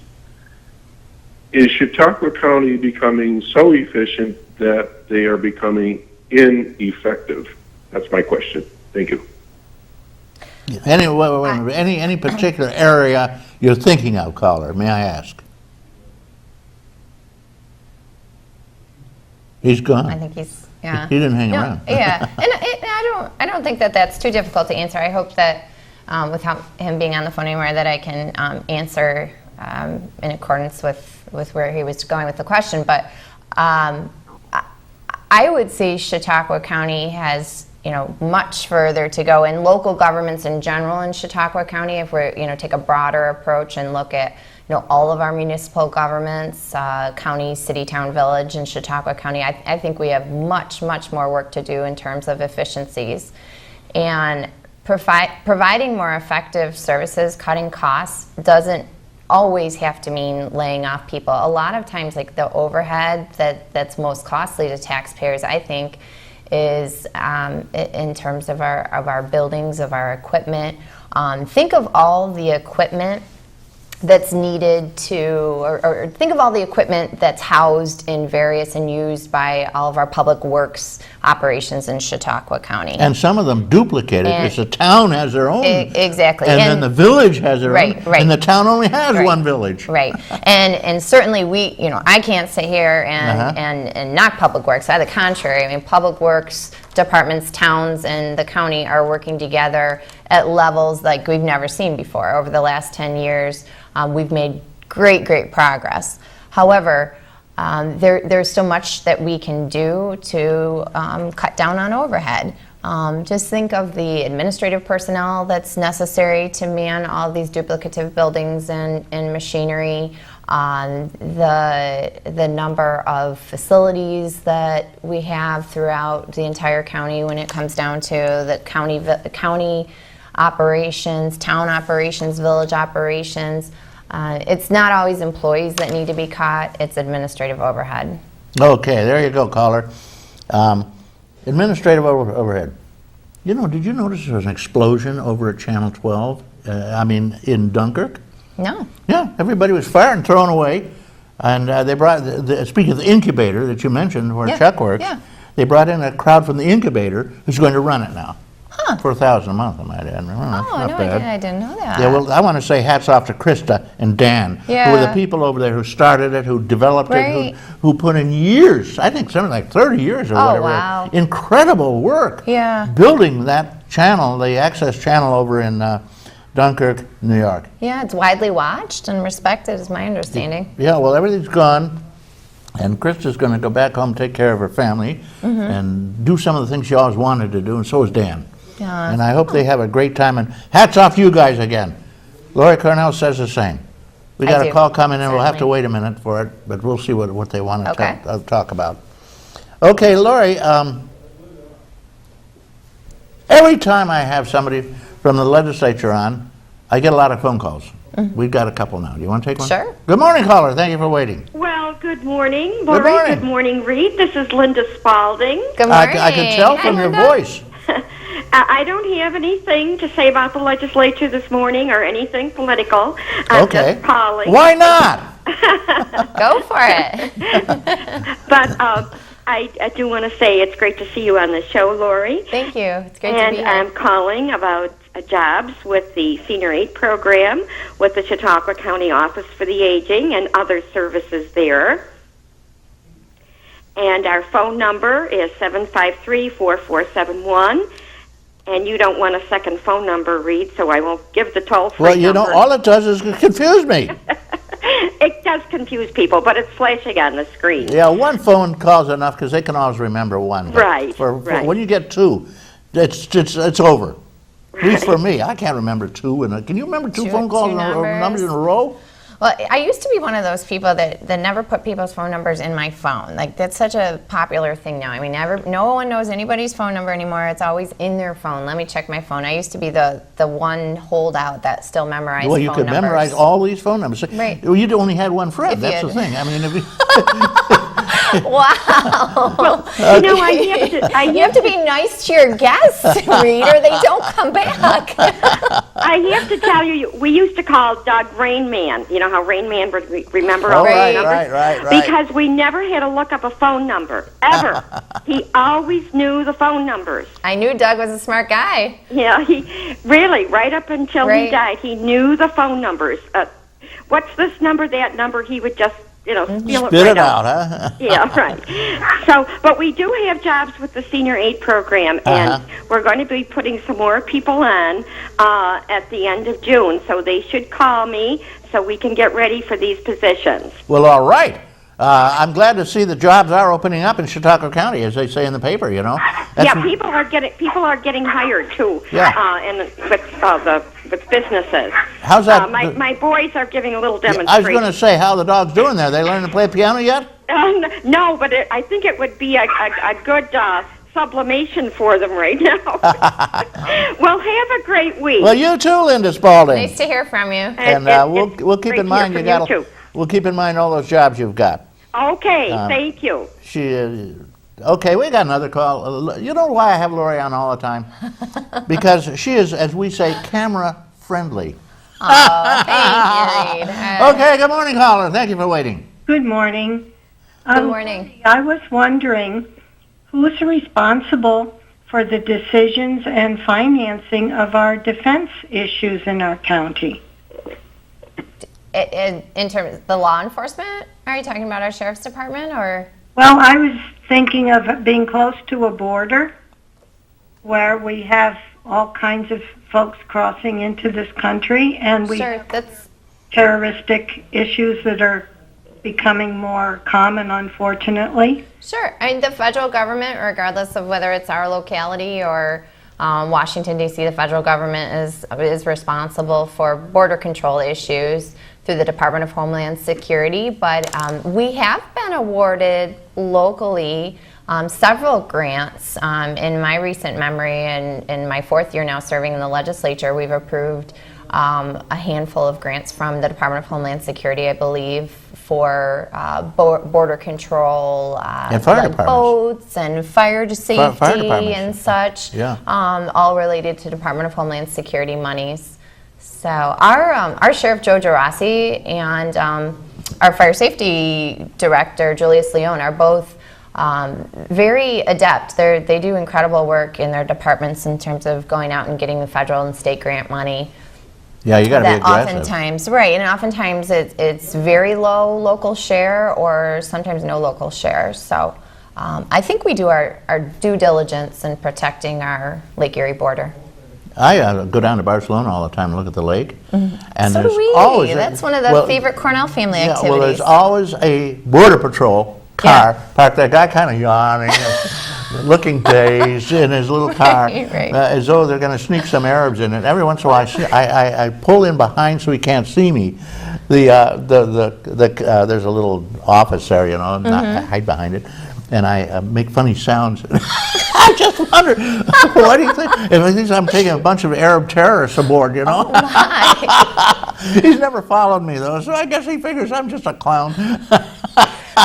Is Chautauqua County becoming so efficient that they are becoming ineffective? That's my question. Thank you. Any particular area you're thinking of, caller, may I ask? He's gone. I think he's yeah. He didn't hang No, around. yeah, and I don't think that that's too difficult to answer. I hope that without him being on the phone anymore, that I can answer in accordance with where he was going with the question. But I would say Chautauqua County has much further to go, and local governments in general in Chautauqua County. If we take a broader approach and look at all of our municipal governments, county, city, town, village in Chautauqua County, I think we have much more work to do in terms of efficiencies. And providing more effective services, cutting costs, doesn't always have to mean laying off people. A lot of times, like the overhead that's most costly to taxpayers, I think, is in terms of our buildings, of our equipment. Think of all the equipment that's needed to, or think of all the equipment that's housed in various and used by all of our public works operations in Chautauqua County. And some of them duplicated, because the town has their own. Exactly. And then the village has their own. Right. And the town only has Right. one village. Right, and certainly I can't sit here and knock Public Works. On the contrary, I mean, Public Works departments, towns, and the county are working together at levels like we've never seen before. Over the last 10 years, we've made great progress. However, there's so much that we can do to cut down on overhead. Just think of the administrative personnel that's necessary to man all these duplicative buildings and machinery, the number of facilities that we have throughout the entire county when it comes down to the county operations, town operations, village operations. It's not always employees that need to be cut, it's administrative overhead. Okay, there you go, caller. Administrative overhead. Did you notice there was an explosion over at Channel 12? In Dunkirk? No. Yeah, everybody was fired and thrown away. And they brought, speaking of the incubator that you mentioned, where Chuck works, they brought in a crowd from the incubator who's going to run it now. Huh. For $1,000 a month, I might add. I didn't know that. Yeah, well, I want to say hats off to Krista and Dan, who were the people over there who started it, who developed it, who put in years, I think something like 30 years or whatever. Wow. Incredible work. Yeah. Building that channel, the access channel over in Dunkirk, New York. Yeah, it's widely watched and respected, is my understanding. Yeah, well, everything's gone. And Krista's going to go back home, take care of her family, and do some of the things she always wanted to do, and so is Dan. Yeah. And I hope they have a great time. And hats off to you guys again. Lori Cornell says the same. We I got a do, call coming in, we'll have to certainly. wait a minute for it, but we'll see what they want to Okay. talk about. Okay, Lori, every time I have somebody from the legislature on, I get a lot of phone calls. We've got a couple now. Do you want to take one? Sure. Good morning, caller. Thank you for waiting. Well, good morning, Lori. morning. Good morning, Reed. This is Linda Spalding. Good morning. I can tell from Hi, your Linda. voice. I don't have anything to say about the legislature this morning or anything political. I'm Okay. just calling. Why not? Go for it. But I do want to say it's great to see you on the show, Lori. Thank you. It's great to And be here. I'm calling about jobs with the Senior Aid Program with the Chautauqua County Office for the Aging and other services there. And our phone number is 753-4471. And you don't want a second phone number, Reed, so I won't give the toll-free Well, you number. know, all it does is confuse me. It does confuse people, but it's flashing on the screen. Yeah, one phone call's enough because they can always remember one. But Right, For right. when you get two, it's over. At least for me, I can't remember two. Can you remember two Two- phone calls two or numbers in a numbers. row? Well, I used to be one of those people that never put people's phone numbers in my phone. Like, that's such a popular thing now. I mean, no one knows anybody's phone number anymore. It's always in their phone. Let me check my phone. I used to be the one holdout that still memorized Well, you phone could numbers. memorize all these phone numbers. Right. Well, you only had one friend. If That's you the had- thing. I mean, if you, Wow. You know, I have to, You have to be nice to your guests, Reed, or they don't come back. I have to tell you, we used to call Doug Rain Man. You know how Rain Man would remember all oh, the right, numbers? right. Because we never had to look up a phone number, ever. He always knew the phone numbers. I knew Doug was a smart guy. Yeah, he really, right up until he Right. died, he knew the phone numbers. What's this number, that number? He would just, spell Spit right it out, huh? Yeah, right. So, but we do have jobs with the Senior Aid Program, and we're going to be putting some more people on at the end of June. So they should call me so we can get ready for these positions. Well, all right. I'm glad to see the jobs are opening up in Chautauqua County, as they say in the paper. You know. That's- Yeah, people are getting hired too. Yeah. And with businesses. How's that? My boys are giving a little I was demonstration. going to say, how are the dogs doing there? They learning to play piano yet? No, but I think it would be a good sublimation for them right now. Well, have a great week. Well, you too, Linda Spalding. Nice to hear from you. And we'll keep great in to mind hear you from got. you, too. We'll keep in mind all those jobs you've got. Okay, thank you. Okay, we got another call. You know why I have Lori on all the time? Because she is, as we say, camera friendly. Oh, thank you, Reed. Okay, good morning, caller. Thank you for waiting. Good morning. Good morning. I was wondering who's responsible for the decisions and financing of our defense issues in our county? In terms of the law enforcement, are you talking about our sheriff's department or? Well, I was thinking of being close to a border where we have all kinds of folks crossing into this country, and we Sure, have that's terroristic issues that are becoming more common, unfortunately. sure. I mean, the federal government, regardless of whether it's our locality or Washington D.C., the federal government is responsible for border control issues through the Department of Homeland Security. But we have been awarded locally several grants. In my recent memory, and in my fourth year now serving in the legislature, we've approved a handful of grants from the Department of Homeland Security, I believe, for border control, And fire like departments. boats and fire safety departments. and such, Yeah. all related to Department of Homeland Security monies. So our Sheriff Joe Gerasi and our Fire Safety Director Julius Leone are both very adept. They do incredible work in their departments in terms of going out and getting the federal and state grant money. Yeah, you got to be That aggressive. oftentimes, right, and oftentimes it's very low local share or sometimes no local share. So I think we do our due diligence in protecting our Lake Erie border. I go down to Barcelona all the time and look at the lake. And So there's do we. always That's one of the favorite Cornell family Yeah, activities. well, there's always a border patrol car parked there. Guy kind of yawning, and looking dazed in his little car, Right. as though they're going to sneak some Arabs in it. Every once in a while, I pull in behind so he can't see me, There's a little office there, you know, and I hide behind it, and I make funny sounds. I just wonder, what do you think? If he thinks I'm taking a bunch of Arab terrorists aboard, you know? Oh, my. He's never followed me, though, so I guess he figures I'm just a clown.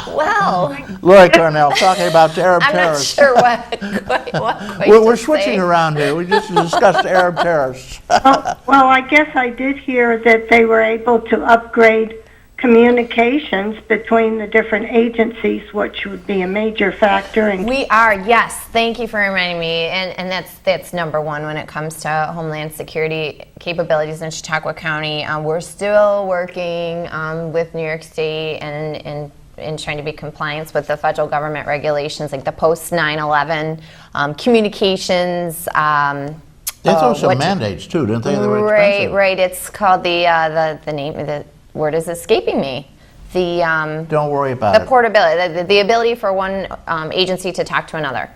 Well, Lori Cornell talking about Arab terrorists. I'm not sure what quite We're to switching say. around here. We just discussed Arab terrorists. Well, I guess I did hear that they were able to upgrade communications between the different agencies, which would be a major factor in We are, yes. Thank you for reminding me. And that's number one when it comes to Homeland Security capabilities in Chautauqua County. We're still working with New York State and trying to be compliant with the federal government regulations, like the post 9/11 communications. They threw some mandates too, didn't they? They were expensive. Right. It's called the name. The word is escaping me. The Don't worry about it. portability, the ability for one agency to talk to another.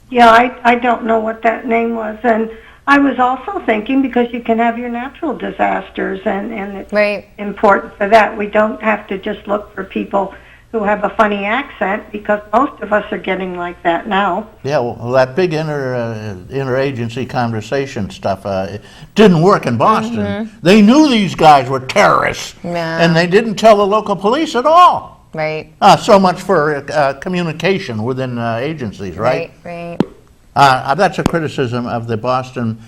Yeah, I don't know what that name was. And I was also thinking, because you can have your natural disasters, and it's Right. important for that. We don't have to just look for people who have a funny accent, because most of us are getting like that now. Yeah, well, that big interagency conversation stuff didn't work in Boston. They knew these guys were terrorists, Yeah. and they didn't tell the local police at all. Right. So much for communication within agencies, right? Right. That's a criticism of the Boston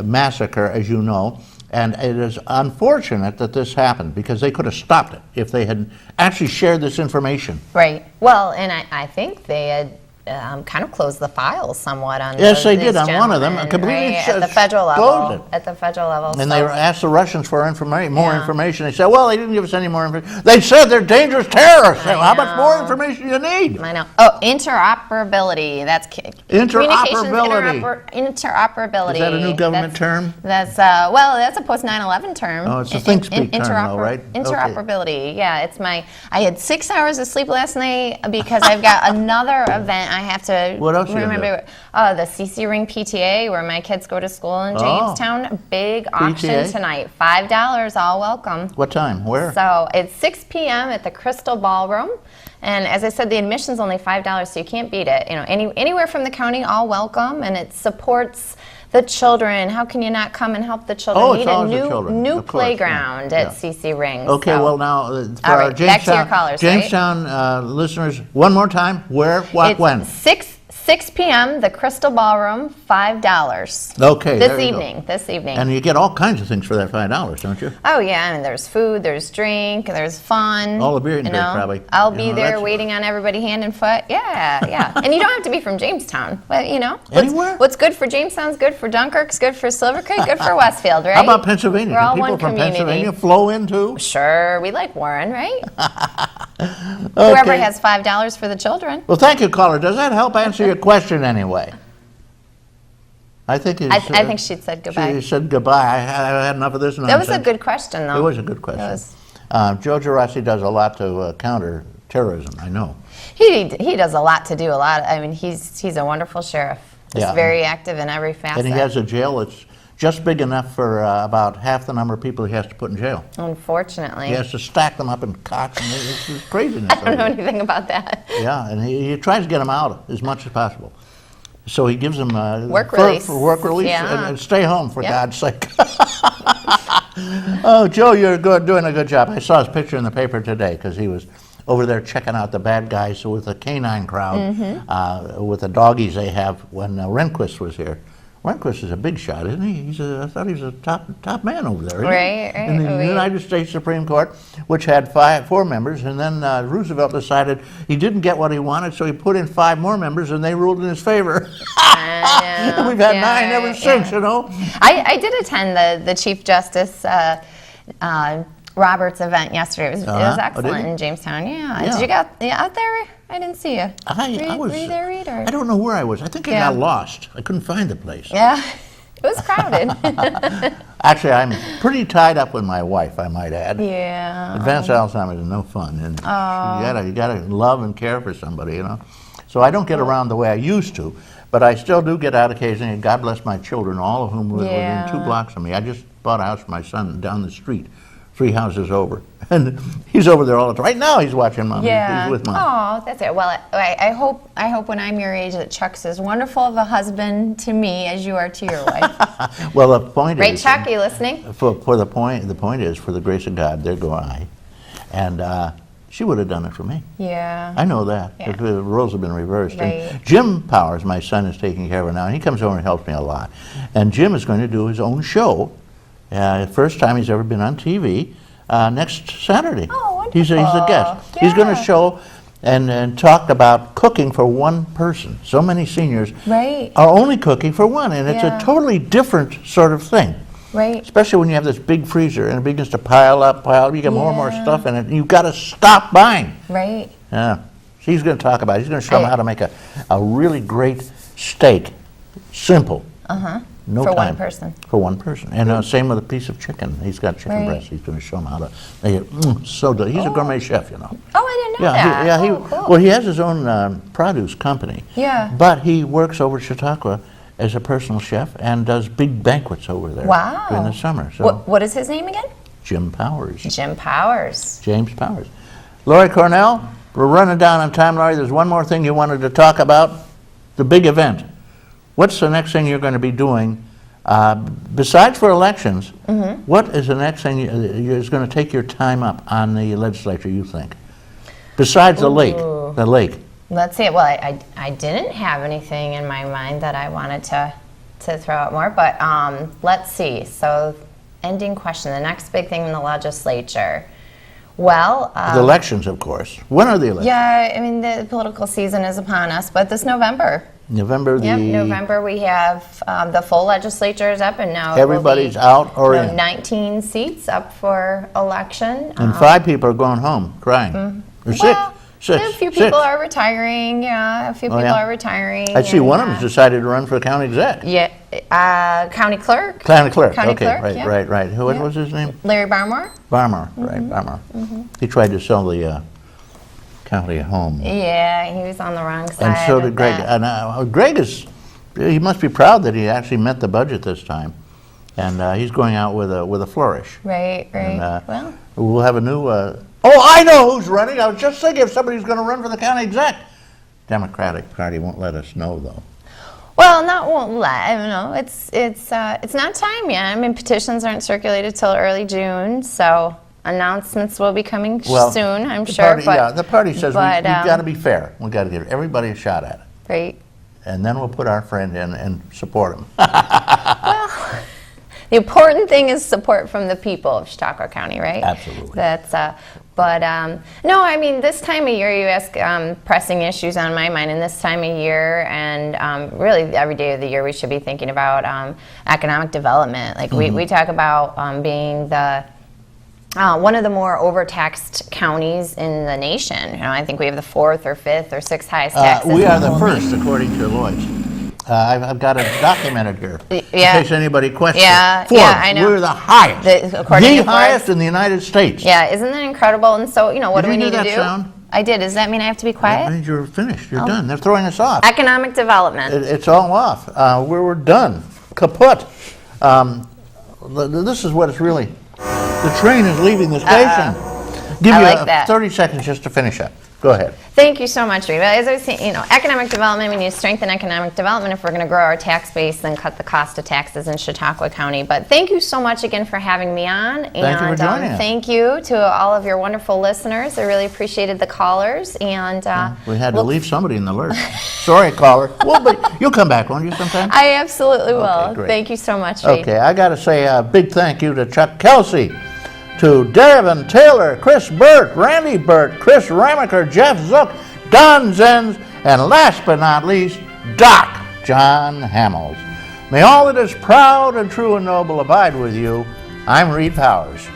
massacre, as you know. And it is unfortunate that this happened, because they could have stopped it if they had actually shared this information. Right. Well, and I think they had kind of closed the files somewhat on. Yes, they these did on one of them. gentlemen, Completely right, at the federal closed level. it. At the federal level. And so- they asked the Russians for more Yeah. information. They said, well, they didn't give us any more information. They said they're dangerous terrorists. I How much more know. information do you need? I know. Oh, interoperability. That's Interoperability. Interoperability. Is that a new government term? That's that's a post 9/11 term. Oh, it's a think speak term, though, right? Okay. Interoperability. Yeah, it's my. I had 6 hours of sleep last night because I've got another event I have to. What else you gonna remember? The CC Ring PTA, where my kids go to school in Jamestown. Big auction PTA? tonight. $5, all welcome. What time? Where? So it's 6 p.m. at the Crystal Ballroom. And as I said, the admission's only $5, so you can't beat it. You know, anywhere from the county, all welcome, and it supports the children. How can you not come and help the children? Oh, We it's need a always the children, new of course, yeah, playground yeah. at CC Ring. Okay, so. well now, for All our right, back to your Jamestown, callers, right? Jamestown listeners, one more time, where, what, It's when? 6 p.m., the Crystal Ballroom, $5. Okay, there you go. This evening. And you get all kinds of things for that $5, don't you? Oh yeah, I mean there's food, there's drink, there's fun. All the beer and you drink, know? probably. I'll You be know, there that's- waiting on everybody hand and foot. Yeah. And you don't have to be from Jamestown, but you know. Anywhere? What's good for Jamestown's good for Dunkirk's good for Silver Creek, good for Westfield, right? How about Pennsylvania? We're all Can people one from community. Pennsylvania flow in too? Sure, we like Warren, right? Whoever has $5 for the children. Well, thank you, caller. Does that help answer your question anyway? I think I think she'd said goodbye. She said goodbye. I had enough of this nonsense. That was a good question, though. It was a good question. Joe Girassi does a lot to counter terrorism, I know. He does a lot to do a lot. I mean, he's a wonderful sheriff. He's Yeah. very active in every facet. And he has a jail that's just big enough for about half the number of people he has to put in jail. Unfortunately. He has to stack them up in cots, and it's craziness. I don't know anything about that. Yeah, and he tries to get them out as much as possible. So he gives them Work release. for work release Yeah. and stay home, for Yep. God's sake. Oh, Joe, you're doing a good job. I saw his picture in the paper today because he was over there checking out the bad guys with the canine crowd, Mm-hmm. with the doggies they have when Rehnquist was here. Rehnquist is a big shot, isn't he? I thought he was a top man over there. Isn't Right, he? In the right. United States Supreme Court, which had 4 members, and then Roosevelt decided he didn't get what he wanted, so he put in 5 more members, and they ruled in his favor. And we've had 9 ever since, you know. I did attend the Chief Justice Roberts event yesterday. It was Oh, did excellent you? in Jamestown. Yeah. Yeah. Did you get out there? I didn't see you. I was. Were you there, Reed? Or? I don't know where I was. I think I Yeah. got lost. I couldn't find the place. Yeah. It was crowded. Actually, I'm pretty tied up with my wife, I might add. Yeah. Advanced Alzheimer's is no fun, and you gotta love and care for somebody, you know. So I don't get around the way I used to, but I still do get out occasionally. And God bless my children, all of whom live within 2 blocks of me. I just bought a house for my son down the street 3 houses over. And he's over there all the time. Right now he's watching Mom. Yeah. He's with Mom. Oh, that's it. Well, I hope when I'm your age that Chuck's as wonderful of a husband to me as you are to your wife. Well, the point Right, is... Chuck, you listening? For the point is, for the grace of God, there go I. And she would have done it for me. Yeah. I know that. Yeah. The roles have been reversed. Right. And Jim Powers, my son, is taking care of it now, and he comes over and helps me a lot. And Jim is going to do his own show. First time he's ever been on TV. Next Saturday. Oh, wonderful. He's a guest. He's going to Yeah. show and talk about cooking for one person. So many seniors Right. are only cooking for one, and it's Yeah. a totally different sort of thing. Right. Especially when you have this big freezer and it begins to pile up, you get more and more Yeah. stuff in it, and you've got to stop buying. Right. Yeah. So he's going to talk about it. He's going to show them how to make a really great steak. Simple. No For time. one person. For one person. And same with a piece of chicken. He's got chicken Right. breast. He's going to show them how to make it so delicious. He's a gourmet chef, you know. Oh, I didn't know that. Cool. Well, he has his own produce company. Yeah. But he works over at Chautauqua as a personal chef and does big banquets over there Wow. during the summer. So What is his name again? Jim Powers. Jim Powers. James Powers. Lori Cornell, we're running down on time, Lori. There's one more thing you wanted to talk about, the big event. What's the next thing you're going to be doing? Besides for elections, what is the next thing is going to take your time up on the legislature, you think? Besides the lake. Let's see. Well, I didn't have anything in my mind that I wanted to throw out more, but let's see. So, ending question, the next big thing in the legislature. Well, the elections, of course. When are the elections? yeah, I mean, the political season is upon us, but this November. November Yep, November we have the full legislature is up, and now Everybody's out or in. 19 seats up for election. And 5 people are going home crying. Or 6. Well, 6. a few 6. people are retiring. Yeah, a few people yeah? are retiring. I see and, one of them's decided to run for county exec. Yeah, county clerk. County clerk. County Okay, clerk, right, yeah. right. What Yeah. was his name? Larry Barmore. Barmer, right, Barmer. He tried to sell the county home. Yeah, he was on the wrong side. And so of did Greg. that. And Greg he must be proud that he actually met the budget this time. And he's going out with a flourish. Right. And, Well, we'll have a new, I know who's running. I was just thinking if somebody's going to run for the county exec. Democratic Party won't let us know, though. won't let. I don't know. It's not time yet. I mean, petitions aren't circulated till early June, so announcements will be coming soon, I'm sure. The party says we've but, got to be fair. We've got to give everybody a shot at it. Right. And then we'll put our friend in and support him. The important thing is support from the people of Chautauqua County, right? Absolutely. That's, no, I mean, this time of year, you ask pressing issues on my mind, and this time of year, and really every day of the year, we should be thinking about economic development. Like, we talk about being the one of the more overtaxed counties in the nation. You know, I think we have the 4th or 5th or 6th highest taxes. We in are the whole first, according to Lloyd's. I've got it documented here, Yeah. in case anybody questions. Yeah, Forbes, yeah, I know. we're the highest. According to Forbes. highest in the United States. Yeah, isn't that incredible? And so, what Did do we you need hear to that do? sound? I did. Does that mean I have to be That quiet? means you're finished. You're done. They're throwing us off. Economic development. It's all off. We're done. Kaput. This is what it's really. The train is leaving the station. Give I you like that. 30 seconds just to finish up. Go ahead. Thank you so much, Rita. As I was saying, economic development, we need to strengthen economic development if we're going to grow our tax base and cut the cost of taxes in Chautauqua County. But thank you so much again for having me on. Thank you for joining us. Thank you to all of your wonderful listeners. I really appreciated the callers. And We had to leave somebody in the lurch. Sorry, caller. Well, but you'll come back, won't you, sometime? I absolutely will. great. Thank you so much, Rita. Okay, I got to say a big thank you to Chuck Kelsey, to Devin Taylor, Chris Burt, Randy Burt, Chris Ramaker, Jeff Zook, Don Zenz, and last but not least, Doc John Hamels. May all that is proud and true and noble abide with you. I'm Reed Powers.